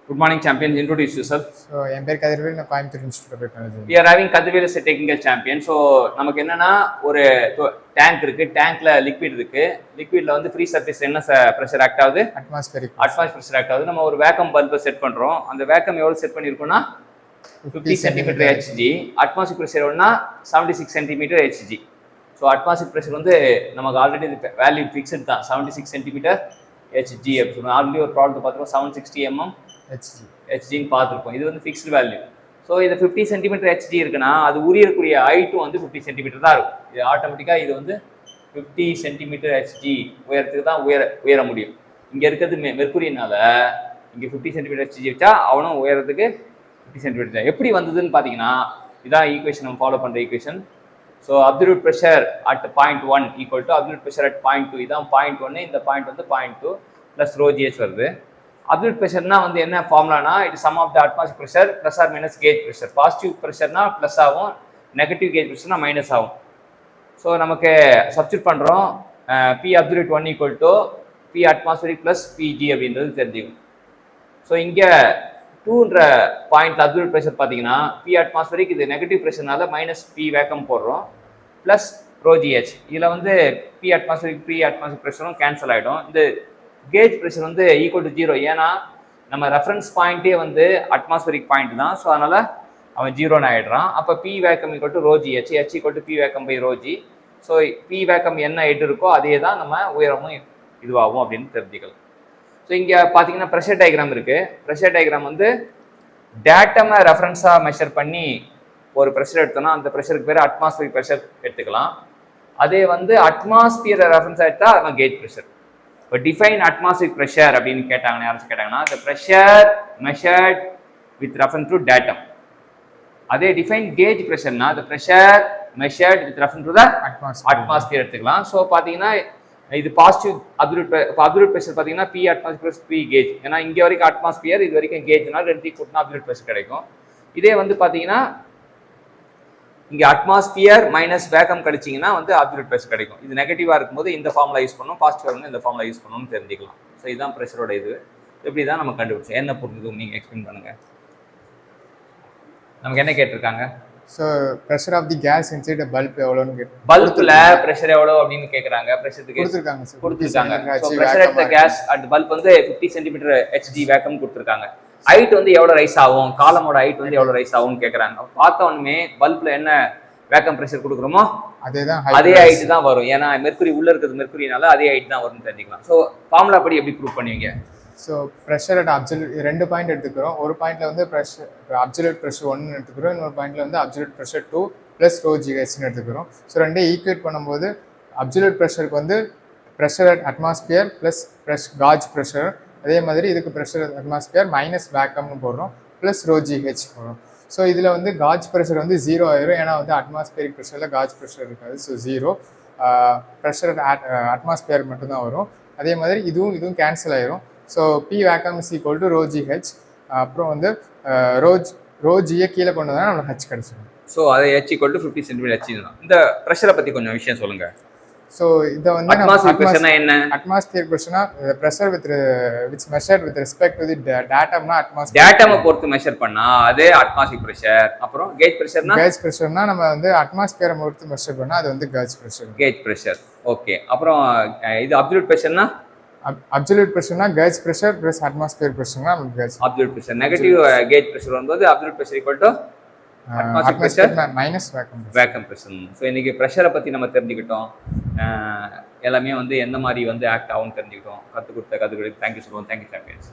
Good morning, champions. Introduce yourself. So என் பேர் கதிர்வேல், நான் Coimbatore institute of technology. We are having Kadivil as a technical champion. So நமக்கு என்னன்னா ஒரு டேங்க் இருக்கு, டேங்க்ல லிக்விட் இருக்கு. லிக்விட்ல வந்து ஃப்ரீ சர்ஃபேஸ் என்ன பிரஷர் ஆக்ட் ஆகுது? அட்மாஸ்பியரிக் பிரஷர் ஆக்ட் ஆகுது. நம்ம ஒரு வேக்கம் பல்பை செட் பண்றோம். அந்த வேக்கம் எவ்வளவு செட் பண்ணிருக்கோம்னா 50 சென்டிமீட்டர் ஹெச்ஜி. அட்மாஸ்பியர் பிரஷர் எவ்வளோனா 76 centimetre H G. So atmosphere pressure வந்து நமக்கு ஆல்ரெடி வேல்யூ ஃபிக்ஸ்டு தான் 76 சென்டிமீட்டர் ஹெச்ஜி அப்படின்னு சொல்லுவோம். ஆல்ரெடி ஒரு ப்ராப்ளத்தை பார்த்துருக்கோம் 760 mm ஹெச்ஜின்னு பார்த்துருப்போம். இது வந்து ஃபிக்ஸ்டு வேல்யூ. ஸோ இது 50 சென்டிமீட்டர் ஹெச்ஜி இருக்குன்னா அது உரியக்கூடிய ஹைட்டும் வந்து 50 சென்டிமீட்டர் தான் இருக்கும். இது ஆட்டோமேட்டிக்காக இது வந்து 50 சென்டிமீட்டர் ஹெச்ஜி உயரத்துக்கு தான் உயர முடியும். இங்கே இருக்கிறது மெர்க்குரினால இங்கே 50 சென்டிமீட்டர் ஹெச்ஜி வச்சா அவனும் உயரத்துக்கு 50 சென்டிமீட்டர். எப்படி வந்ததுன்னு பார்த்தீங்கன்னா இதான் ஈக்குவேஷன் நம்ம ஃபாலோ பண்ணுற equation. So absolute pressure at point 1 equal to absolute pressure at point 2. இதான் பாயிண்ட் 1, இந்த பாயிண்ட் வந்து பாயிண்ட் 2 ப்ளஸ் ρgh வருது. அப்சல்யூட் ப்ரெஷர்னா வந்து என்ன ஃபார்முலானா it sum of the atmosphere pressure plus or minus gauge pressure. Positive ப்ரெஷர்னா ப்ளஸ் ஆகும், நெகட்டிவ் கேஜ் ப்ரெஷர்னா மைனஸ் ஆகும். ஸோ நமக்கு சப்ஸ்டியூட் பண்ணுறோம் P absolute 1 equal to P atmospheric plus P G அப்படின்றது தெரிஞ்சுக்கும். ஸோ இங்கே 2ன்ற பாயிண்ட் அப்சல்யூட் ப்ரெஷர் பார்த்தீங்கன்னா பி அட்மாஸ்பியரிக் இது நெகட்டிவ் ப்ரெஷர்னால மைனஸ் பி வேக்கம் போடுறோம் ப்ளஸ் ρgh. இதில் வந்து பி அட்மாஸ்பியரிக் ப்ரெஷரும் கேன்சல் ஆகிடும். இந்த கேஜ் ப்ரெஷர் வந்து ஈக்குவல் டு 0. ஏன்னா நம்ம ரெஃபரன்ஸ் பாயிண்ட்டே வந்து அட்மாஸ்பியரிக் பாயிண்ட் தான். ஸோ அதனால் அவன் 0ன்னு ஆகிடுறான். அப்போ P vacuum equal to ρgh, H equal to P vacuum by ρg. So P vacuum என்ன ஹெட் இருக்கோ அதே தான் நம்ம உயரமும் இதுவாகும் அப்படின்னு தெரிஞ்சுக்கலாம். ஸோ இங்கே பார்த்தீங்கன்னா ப்ரெஷர் டயக்ராம் இருக்குது. ப்ரெஷர் டயக்ராம் வந்து டேட்டமை ரெஃபரன்ஸாக மெஷர் பண்ணி ஒரு ப்ரெஷர் எடுத்தோம்னா அந்த ப்ரெஷருக்கு பேர் அட்மாஸ்பியரிக் ப்ரெஷர் எடுத்துக்கலாம். அதே வந்து அட்மாஸ்பியரை ரெஃபரன்ஸாக எடுத்தால் அதுதான் கேஜ் ப்ரெஷர். இப்போ டிஃபைன் அட்மாஸ்பியரிக் ப்ரெஷர் அப்படின்னு கேட்டாங்கன்னா யாராச்சும் கேட்டாங்கன்னா the pressure measured with reference to datum. அதே டிஃபைன் கேஜ் ப்ரெஷர்னா the pressure measured with reference to the atmosphere எடுத்துக்கலாம். ஸோ பார்த்தீங்கன்னா இது பாசிட்டிவ் அப்சல்யூட் ப்ரெஷர் பார்த்தீங்கன்னா பி அட்மாஸ்பியர் பி கேஜ். ஏன்னா இங்கே வரைக்கும் அட்மாஸ்பியர், இது வரைக்கும் கேஜ்னா ரெண்டு கூட்டினா அப்சல்யூட் ப்ரெஷர் கிடைக்கும். இதே வந்து பார்த்தீங்கன்னா இங்கே அட்மாஸ்பியர் மைனஸ் வேக்கம் கழிச்சிங்கன்னா வந்து அப்சல்யூட் ப்ரெஷர் கிடைக்கும். இது நெகட்டிவாக இருக்கும்போது இந்த ஃபார்முலா யூஸ் பண்ணணும், பாசிட்டிவாக இருக்கும்போது இந்த ஃபார்முலா யூஸ் பண்ணணும்னு தெரிஞ்சுக்கலாம். ஸோ இதுதான் ப்ரெஷரோட இது. எப்படி தான் நம்ம கண்டுபிடிச்சோம், என்ன புரிஞ்சுதும் நீங்கள் எக்ஸ்பிளைன் பண்ணுங்கள். நமக்கு என்ன கேட்டிருக்காங்க? So pressure of the gas inside bulb எவ்வளோன்னு கேட்டு பல்பில் ப்ரெஷர் எவ்வளோ அப்படின்னு கேட்குறாங்க. ப்ரெஷருக்கு கொடுத்துருக்காங்க. So pressure at the gas at bulb வந்து 50 சென்டிமீட்டர் ஹெச்டி வேக்கம் கொடுத்துருக்காங்க. ஹைட் வந்து எவ்வளோ ரைஸ் ஆகும், காலமோட ஹைட் வந்து எவ்வளோ ரைஸ் ஆகும்னு கேட்குறாங்க. பார்த்த உடனே பல்பில் என்ன வேக்கம் ப்ரெஷர் கொடுக்குறோமோ அதே ஹைட் தான் வரும். ஏன்னா மெர்க்குரி உள்ள இருக்கிறது மெர்க்குரினால அதே ஹைட் தான் வரும்னு தெரிஞ்சுக்கலாம். ஸோ ஃபார்முலா படி எப்படி ப்ரூவ் பண்ணுவீங்க? So pressure at absolute 2 point எடுத்துக்கிறோம். ஒரு பாயிண்ட்ல வந்து அப்சல்யூட் ப்ரெஷர் 1 எடுத்துக்கிறோம், இன்னொரு பாயிண்ட்ல வந்து அப்சல்யூட் ப்ரெஷர் 2 ப்ளஸ் ρgh எடுத்துக்கிறோம். ஸோ ரெண்டே ஈக்குவேட் பண்ணும்போது அப்சல்யூட் ப்ரெஷருக்கு வந்து pressure at atmosphere plus gauge pressure, அதே மாதிரி இதுக்கு ப்ரெஷர் அட்மாஸ்பியர் மைனஸ் வேக்கம்னு போடுறோம் ப்ளஸ் ρgh போடுறோம். ஸோ இதில் வந்து காஜ் ப்ரெஷர் வந்து 0 ஆயிரும். ஏன்னா வந்து அட்மாஸ்பியரிக் ப்ரெஷரில் காஜ் ப்ரெஷர் இருக்காது. ஸோ 0 ப்ரெஷர் அட்மாஸ்பியர் மட்டும்தான் வரும். அதே மாதிரி இதுவும் கேன்சல் ஆயிரும். So P vacuum is equal to ρgh. அப்புறம் வந்து ρgயை கீழே கொண்டு வந்தால் நம்மளுக்கு ஹெச் கிடச்சிடும். ஸோ அது H equal to 50 centimetre H தான். இந்த ப்ரெஷரை பற்றி கொஞ்சம் விஷயம் சொல்லுங்கள். ஸோ இதை வந்து அட்மாஸ்பியர் ப்ரெஷர்னா என்ன? அட்மாஸ்பியர் ப்ரெஷர்னா pressure which measured with respect to the டேட்டம்னா அட்மாஸ்பியர் டேட்டமை பொறுத்து மெஷர் பண்ணா அதே அட்மாஸ்பியர் ப்ரெஷர். அப்புறம் கேஜ் ப்ரெஷர்னா நம்ம வந்து அட்மாஸ்பியரை பொறுத்து மெஷர் பண்ணா அது வந்து கேஜ் ப்ரெஷர். ஓகே. அப்புறம் இது அப்சல்யூட் ப்ரெஷர்னா கேஜ் ப்ரெஷர் ப்ளஸ் அட்மாஸ்பியர் ப்ரெஷர்னா absolute pressure. Negative gauge pressure வரும்போது absolute pressure equal to atmosphere minus vacuum pressure. So இன்னைக்கு ப்ரெஷரை பற்றி நம்ம தெரிஞ்சுக்கிட்டோம். எல்லாமே வந்து எந்த மாதிரி வந்து ஆக்ட் ஆகும்னு தெரிஞ்சுக்கிட்டோம். கற்றுக் கொடுத்த தேங்க்யூ சொல்லுவோம். Thank you champions.